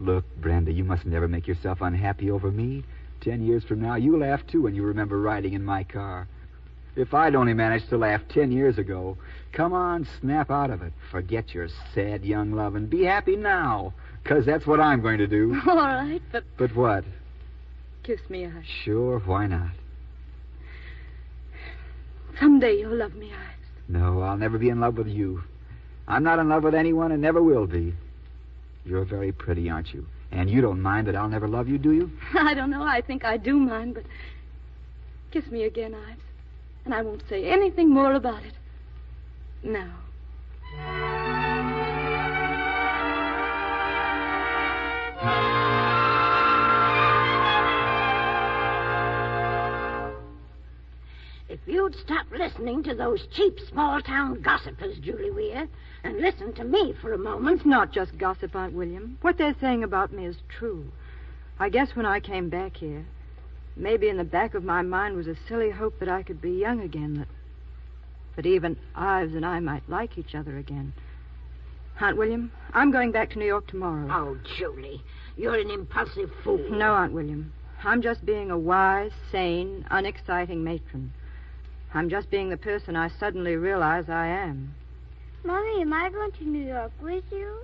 Look, Brenda, you must never make yourself unhappy over me. 10 years from now, you'll laugh, too, when you remember riding in my car. If I'd only managed to laugh 10 years ago. Come on, snap out of it. Forget your sad young love and be happy now. 'Cause that's what I'm going to do. All right, but... But what? Kiss me, Ives. Sure, why not? Someday you'll love me, Ives. No, I'll never be in love with you. I'm not in love with anyone and never will be. You're very pretty, aren't you? And you don't mind that I'll never love you, do you? I don't know. I think I do mind, but... Kiss me again, Ives. And I won't say anything more about it. Now. If you'd stop listening to those cheap small-town gossipers, Julie Weir, and listen to me for a moment... It's not just gossip, Aunt William. What they're saying about me is true. I guess when I came back here, maybe in the back of my mind was a silly hope that I could be young again, that even Ives and I might like each other again. Aunt William, I'm going back to New York tomorrow. Oh, Julie, you're an impulsive fool. No, Aunt William. I'm just being a wise, sane, unexciting matron. I'm just being the person I suddenly realize I am. Mommy, am I going to New York with you?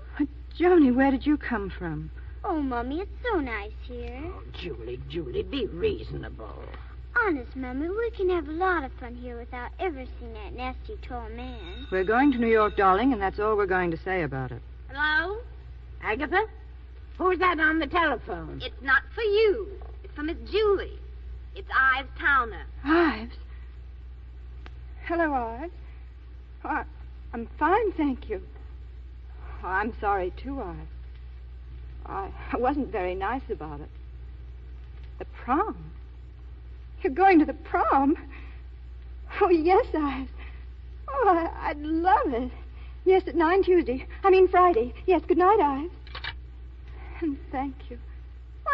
Joni, where did you come from? Oh, Mommy, it's so nice here. Oh, Julie, be reasonable. Honest, Mommy, we can have a lot of fun here without ever seeing that nasty tall man. We're going to New York, darling, and that's all we're going to say about it. Hello? Agatha? Who's that on the telephone? It's not for you. It's for Miss Julie. It's Ives Towner. Ives? Hello, Ives. I'm fine, thank you. Oh, I'm sorry, too, Ives. I wasn't very nice about it. The prom? You're going to the prom? Oh, yes, Ives. Oh, I'd love it. Yes, at 9 Friday. Yes, good night, Ives. And thank you.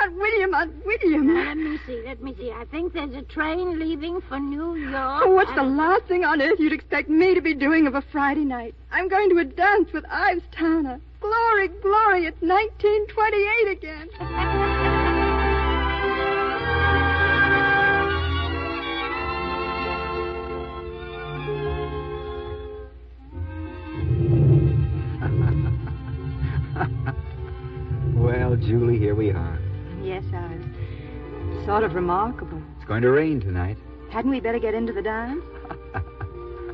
Aunt William. Now, let me see. I think there's a train leaving for New York. Oh, what's the last thing on earth you'd expect me to be doing of a Friday night? I'm going to a dance with Ives Towner. Glory, glory, it's 1928 again. Well, Julie, here we are. Yes, Ives. Sort of remarkable. It's going to rain tonight. Hadn't we better get into the dance?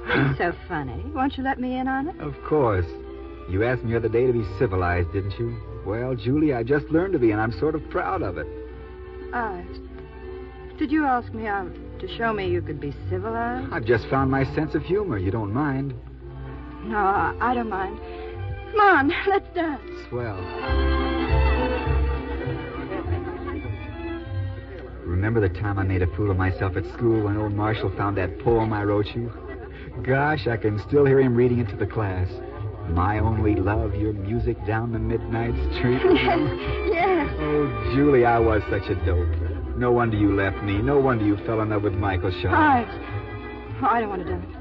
It's so funny. Won't you let me in on it? Of course. You asked me the other day to be civilized, didn't you? Well, Julie, I just learned to be, and I'm sort of proud of it. Ives, did you ask me out to show me you could be civilized? I've just found my sense of humor. You don't mind? No, I don't mind. Come on, let's dance. Swell. Remember the time I made a fool of myself at school when old Marshall found that poem I wrote you? Gosh, I can still hear him reading it to the class. My only love, your music down the midnight street. Yes. Oh, Julie, I was such a dope. No wonder you left me. No wonder you fell in love with Michael Shaw. Ives. Oh, I don't want to dance.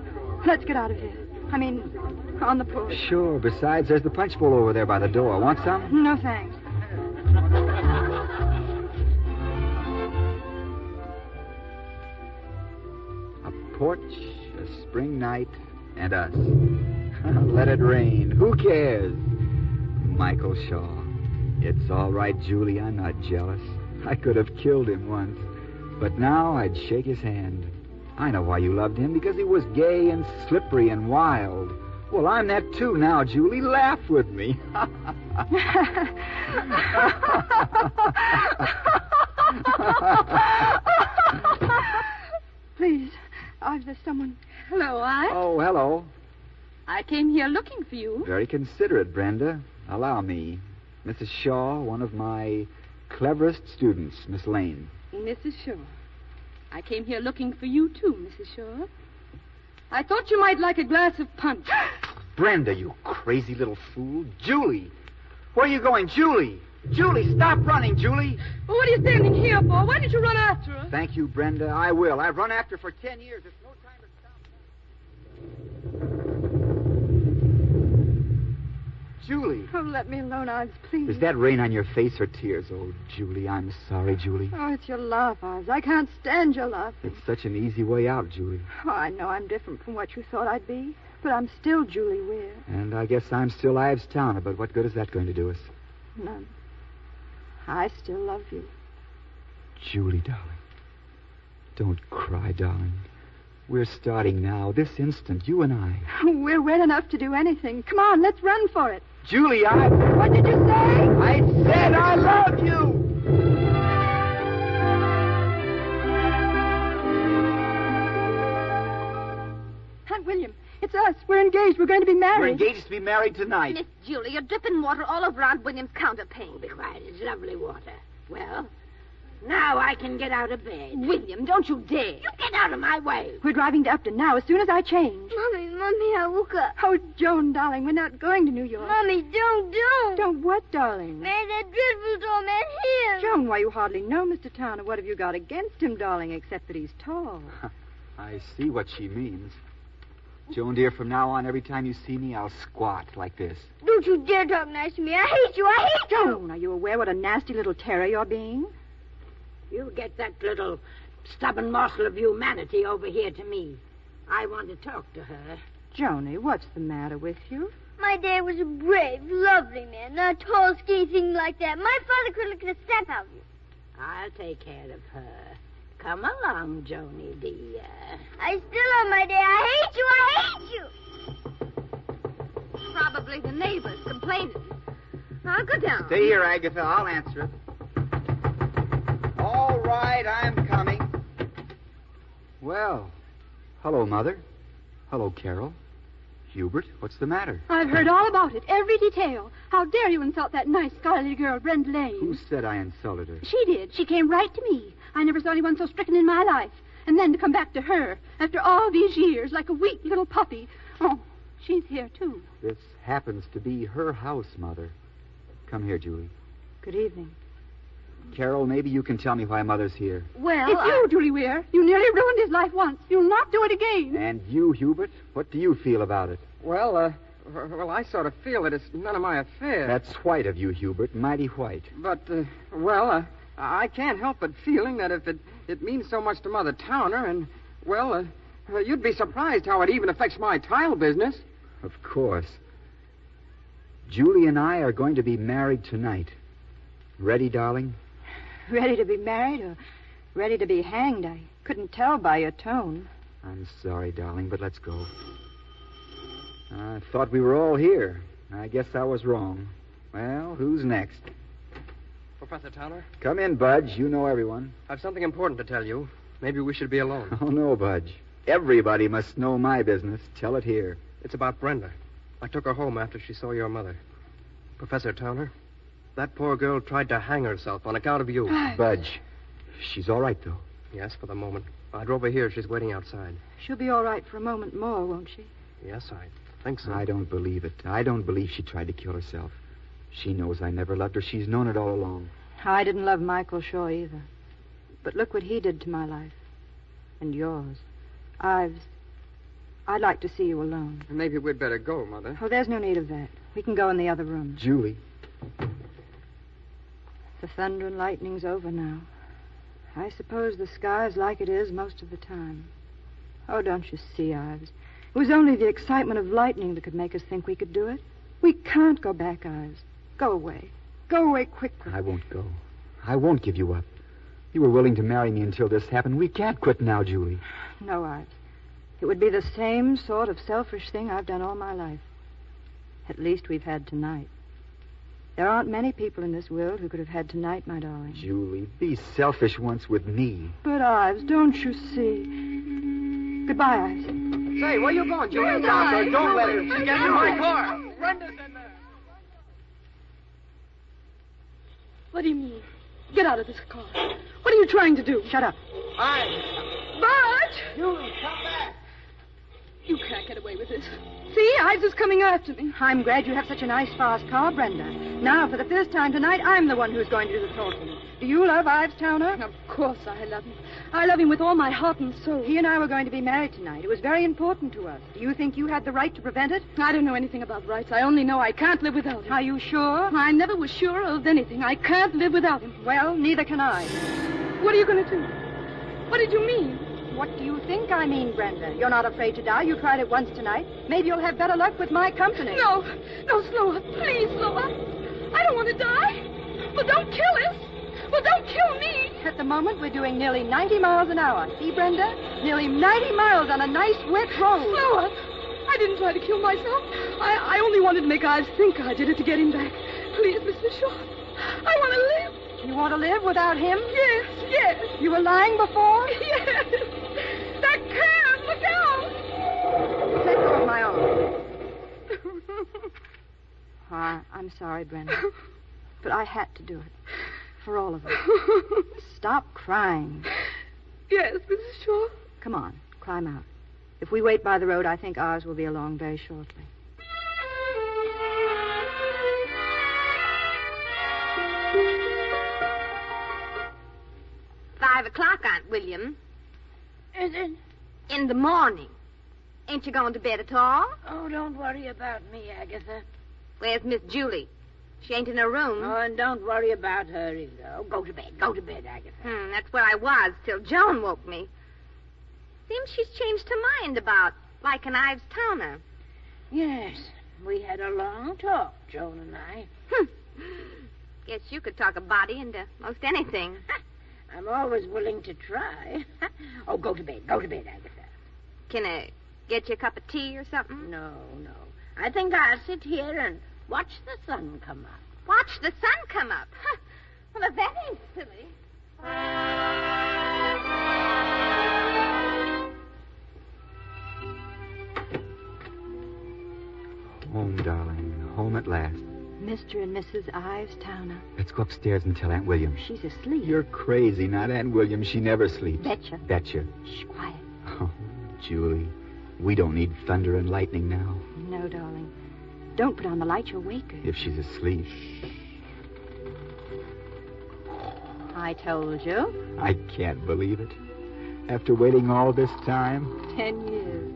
Let's get out of here. I mean, on the porch. Sure. Besides, there's the punch bowl over there by the door. Want some? No, thanks. A porch, a spring night, and us. Let it rain. Who cares? Michael Shaw. It's all right, Julie. I'm not jealous. I could have killed him once. But now I'd shake his hand. I know why you loved him, because he was gay and slippery and wild. Well, I'm that too now, Julie. Laugh with me. Please, Ives, there's someone. Hello, Ives. Oh, hello. I came here looking for you. Very considerate, Brenda. Allow me. Mrs. Shaw, one of my cleverest students, Miss Lane. Mrs. Shaw. I came here looking for you, too, Mrs. Shaw. I thought you might like a glass of punch. Brenda, you crazy little fool. Julie! Where are you going, Julie? Julie, stop running, Julie! Well, what are you standing here for? Why don't you run after her? Thank you, Brenda. I will. I've run after her for 10 years. It's no time to stop. Julie. Oh, let me alone, Ives, please. Is that rain on your face or tears? Oh, Julie, I'm sorry, Julie. Oh, it's your laugh, Ives. I can't stand your laughing. It's such an easy way out, Julie. Oh, I know I'm different from what you thought I'd be, but I'm still Julie Weir. And I guess I'm still Ives Towner, but what good is that going to do us? None. I still love you. Julie, darling. Don't cry, darling. We're starting now, this instant, you and I. We're well enough to do anything. Come on, let's run for it. Julie, What did you say? I said I love you! Aunt William, it's us. We're engaged. We're going to be married. We're engaged to be married tonight. Miss Julie, you're dripping water all over Aunt William's counterpane. Be quiet. It's lovely water. Well, now I can get out of bed. William, don't you dare. You get out of my way. We're driving to Upton now, as soon as I change. Mommy, I woke up. Oh, Joan, darling, we're not going to New York. Mommy, don't. Don't what, darling? Man, that dreadful tall man here. Joan, why, you hardly know Mr. Towner. What have you got against him, darling, except that he's tall? I see what she means. Joan, dear, from now on, every time you see me, I'll squat like this. Don't you dare talk nice to me. I hate you. Joan, are you aware what a nasty little terror you're being? You get that little stubborn morsel of humanity over here to me. I want to talk to her. Joni, what's the matter with you? My dad was a brave, lovely man, not a tall, skinny thing like that. My father could look at a step out of you. I'll take care of her. Come along, Joni, dear. I still love my dad. I hate you. Probably the neighbors complaining. I'll go down. Stay here, Agatha. I'll answer it. All right, I'm coming. Well, hello, Mother. Hello, Carol. Hubert, what's the matter? I've heard all about it, every detail. How dare you insult that nice, scholarly girl, Brenda Lane? Who said I insulted her? She did. She came right to me. I never saw anyone so stricken in my life. And then to come back to her, after all these years, like a weak little puppy. Oh, she's here, too. This happens to be her house, Mother. Come here, Julie. Good evening. Carol, maybe you can tell me why Mother's here. Well, It's you, Julie Weir. You nearly ruined his life once. You'll not do it again. And you, Hubert, what do you feel about it? Well, I sort of feel that it's none of my affair. That's white of you, Hubert. Mighty white. But, I can't help but feeling that if it means so much to Mother Towner, and, you'd be surprised how it even affects my tile business. Of course. Julie and I are going to be married tonight. Ready, darling? Ready to be married or ready to be hanged? I couldn't tell by your tone. I'm sorry, darling, but let's go. I thought we were all here. I guess I was wrong. Well, who's next? Professor Towner, Come in, Budge. You know everyone. I've something important to tell you. Maybe we should be alone. Oh, no, Budge. Everybody must know my business. Tell it here. It's about Brenda. I took her home after she saw your mother. Professor Towner, that poor girl tried to hang herself on account of you. Budge. She's all right, though. Yes, for the moment. I drove her here. She's waiting outside. She'll be all right for a moment more, won't she? Yes, I think so. I don't believe it. I don't believe she tried to kill herself. She knows I never loved her. She's known it all along. I didn't love Michael Shaw either. But look what he did to my life. And yours. I'd like to see you alone. Maybe we'd better go, Mother. Oh, there's no need of that. We can go in the other room. Julie. The thunder and lightning's over now. I suppose the sky's like it is most of the time. Oh, don't you see, Ives? It was only the excitement of lightning that could make us think we could do it. We can't go back, Ives. Go away. Go away quickly. I won't go. I won't give you up. You were willing to marry me until this happened. We can't quit now, Julie. No, Ives. It would be the same sort of selfish thing I've done all my life. At least we've had tonight. There aren't many people in this world who could have had tonight, my darling. Julie, be selfish once with me. But, Ives, don't you see? Goodbye, Ives. Say, where you going, Julie? Don't let her. She's getting in my car. Brenda's in there. What do you mean? Get out of this car. What are you trying to do? Shut up. Hi. Bart! Julie, come back. You can't get away with this. See, Ives is coming after me. I'm glad you have such a nice, fast car, Brenda. Now, for the first time tonight, I'm the one who's going to do the talking. Do you love Ives Towner? Of course I love him. I love him with all my heart and soul. He and I were going to be married tonight. It was very important to us. Do you think you had the right to prevent it? I don't know anything about rights. I only know I can't live without him. Are you sure? I never was sure of anything. I can't live without him. Well, neither can I. What are you going to do? What did you mean? What do you think I mean, Brenda? You're not afraid to die. You tried it once tonight. Maybe you'll have better luck with my company. No, slow up. Please, slow up. I don't want to die. Well, don't kill us. Well, don't kill me. At the moment, we're doing nearly 90 miles an hour. See, Brenda? Nearly 90 miles on a nice, wet road. Slow up. I didn't try to kill myself. I only wanted to make Ives think I did it to get him back. Please, Mr. Shaw. I want to live. You want to live without him? Yes. You were lying before? Yes. That can. Look out. Let go of my arm. I'm sorry, Brenda. But I had to do it. For all of us. Stop crying. Yes, Mrs. Shaw. Come on, climb out. If we wait by the road, I think ours will be along very shortly. 5 o'clock, Aunt William. Is it? In the morning. Ain't you going to bed at all? Oh, don't worry about me, Agatha. Where's Miss Julie? She ain't in her room. Oh, and don't worry about her either. Oh, go to bed, Agatha. That's where I was till Joan woke me. Seems she's changed her mind about liking Ives Towner. Yes, we had a long talk, Joan and I. Guess you could talk a body into most anything. I'm always willing to try. Oh, go to bed, Agatha. Can I get you a cup of tea or something? No. I think I'll sit here and watch the sun come up. Watch the sun come up? Well, that ain't silly. Home, darling. Home at last. Mr. and Mrs. Ives Towner. Let's go upstairs and tell Aunt William. She's asleep. You're crazy, not Aunt William. She never sleeps. Betcha. Shh, quiet. Oh, Julie, we don't need thunder and lightning now. No, darling. Don't put on the light. You'll wake her. If she's asleep. I told you. I can't believe it. After waiting all this time. 10 years.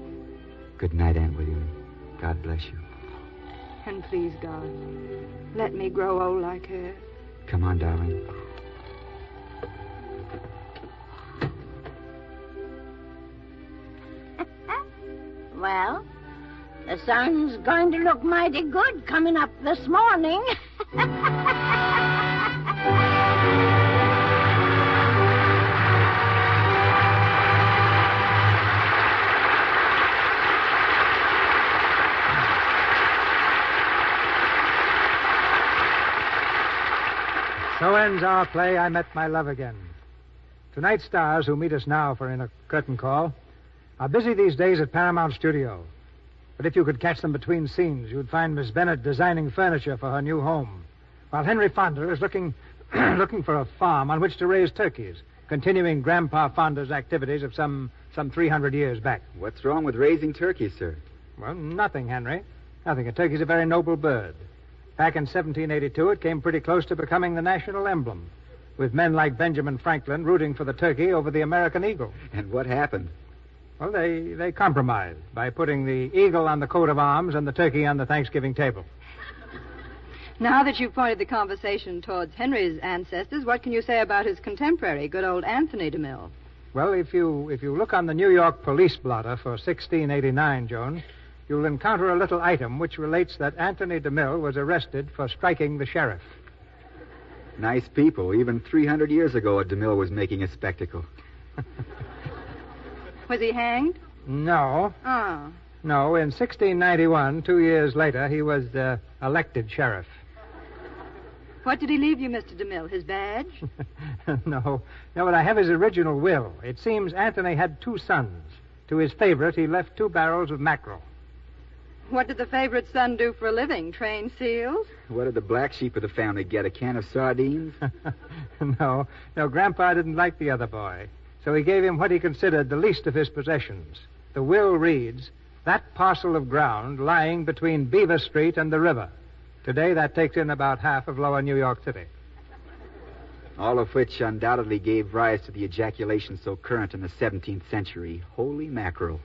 Good night, Aunt William. God bless you. And please, God, let me grow old like her. Come on, darling. Well, the sun's going to look mighty good coming up this morning. So ends our play, I Met My Love Again. Tonight's stars, who meet us now for a curtain call, are busy these days at Paramount Studio. But if you could catch them between scenes, you'd find Miss Bennett designing furniture for her new home, while Henry Fonda is looking for a farm on which to raise turkeys, continuing Grandpa Fonda's activities of some 300 years back. What's wrong with raising turkeys, sir? Well, nothing, Henry. Nothing. A turkey's a very noble bird. Back in 1782, it came pretty close to becoming the national emblem, with men like Benjamin Franklin rooting for the turkey over the American eagle. And what happened? Well, they compromised by putting the eagle on the coat of arms and the turkey on the Thanksgiving table. Now that you've pointed the conversation towards Henry's ancestors, what can you say about his contemporary, good old Anthony DeMille? Well, if you look on the New York police blotter for 1689, Joan, you'll encounter a little item which relates that Anthony DeMille was arrested for striking the sheriff. Nice people. Even 300 years ago, a DeMille was making a spectacle. Was he hanged? No. Oh. No, in 1691, 2 years later, he was elected sheriff. What did he leave you, Mr. DeMille? His badge? No, but I have his original will. It seems Anthony had 2 sons. To his favorite, he left 2 barrels of mackerel. What did the favorite son do for a living? Train seals? What did the black sheep of the family get? A can of sardines? No, Grandpa didn't like the other boy. So he gave him what he considered the least of his possessions. The will reads, that parcel of ground lying between Beaver Street and the river. Today, that takes in about half of lower New York City. All of which undoubtedly gave rise to the ejaculation so current in the 17th century. Holy mackerel.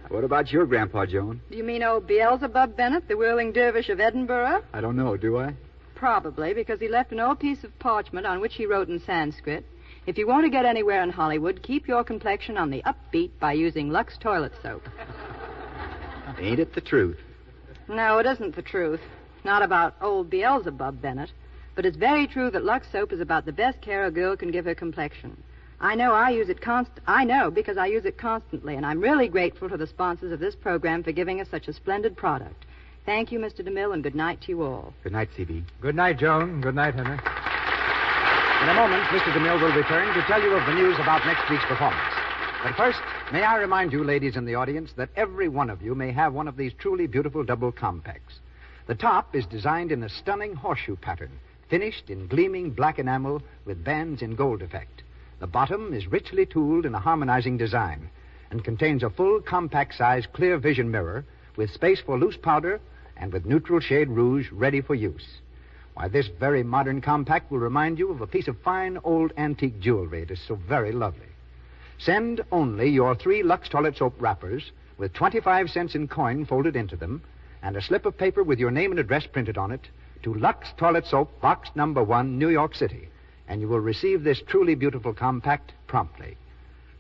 What about your grandpa, Joan? Do you mean old Beelzebub Bennett, the whirling dervish of Edinburgh? I don't know, do I? Probably, because he left an old piece of parchment on which he wrote in Sanskrit, "If you want to get anywhere in Hollywood, keep your complexion on the upbeat by using Lux toilet soap." Ain't it the truth? No, it isn't the truth. Not about old Beelzebub Bennett. But it's very true that Lux soap is about the best care a girl can give her complexion. I know because I use it constantly, and I'm really grateful to the sponsors of this program for giving us such a splendid product. Thank you, Mr. DeMille, and good night to you all. Good night, C.B. Good night, Joan. Good night, Henry. In a moment, Mr. DeMille will return to tell you of the news about next week's performance. But first, may I remind you, ladies in the audience, that every one of you may have one of these truly beautiful double compacts. The top is designed in a stunning horseshoe pattern, finished in gleaming black enamel with bands in gold effect. The bottom is richly tooled in a harmonizing design and contains a full compact-size clear vision mirror with space for loose powder and with neutral shade rouge ready for use. Why, this very modern compact will remind you of a piece of fine old antique jewelry. It is so very lovely. Send only your 3 Lux toilet soap wrappers with 25 cents in coin folded into them and a slip of paper with your name and address printed on it to Lux Toilet Soap, Box Number 1, New York City, and you will receive this truly beautiful compact promptly.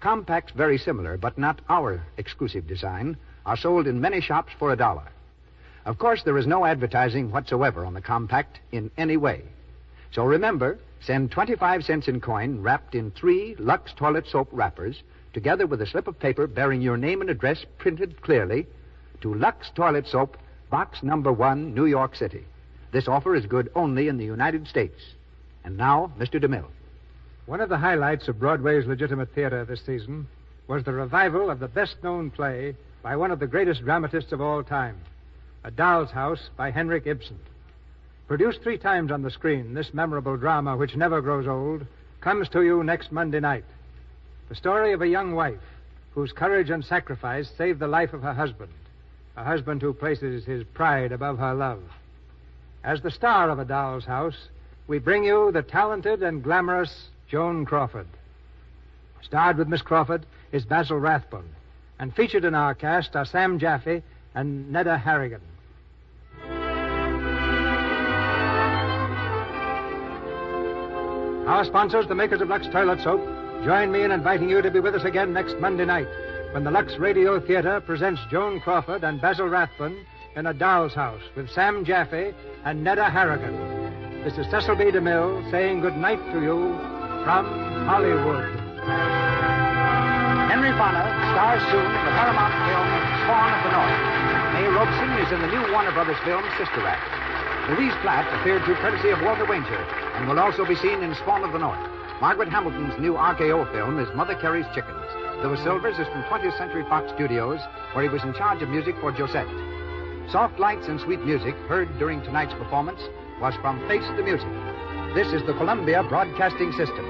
Compacts very similar, but not our exclusive design, are sold in many shops for $1. Of course, there is no advertising whatsoever on the compact in any way. So remember, send 25 cents in coin wrapped in 3 Lux Toilet Soap wrappers, together with a slip of paper bearing your name and address printed clearly, to Lux Toilet Soap, Box Number 1, New York City. This offer is good only in the United States. And now, Mr. DeMille. One of the highlights of Broadway's legitimate theater this season was the revival of the best-known play by one of the greatest dramatists of all time, A Doll's House by Henrik Ibsen. Produced 3 times on the screen, this memorable drama, which never grows old, comes to you next Monday night. The story of a young wife whose courage and sacrifice saved the life of her husband, a husband who places his pride above her love. As the star of A Doll's House, we bring you the talented and glamorous Joan Crawford. Starred with Miss Crawford is Basil Rathbone, and featured in our cast are Sam Jaffe and Nedda Harrigan. Our sponsors, the makers of Lux Toilet Soap, join me in inviting you to be with us again next Monday night when the Lux Radio Theater presents Joan Crawford and Basil Rathbone in A Doll's House with Sam Jaffe and Nedda Harrigan. This is Cecil B. DeMille saying good night to you from Hollywood. Henry Fonda stars soon in the Paramount film Spawn of the North. May Robson is in the new Warner Brothers film Sister Act. Louise Platt appeared through courtesy of Walter Wanger and will also be seen in Spawn of the North. Margaret Hamilton's new RKO film is Mother Carey's Chickens. Louis Silvers is from 20th Century Fox Studios, where he was in charge of music for Josette. Soft lights and sweet music heard during tonight's performance was from Face the Music. This is the Columbia Broadcasting System.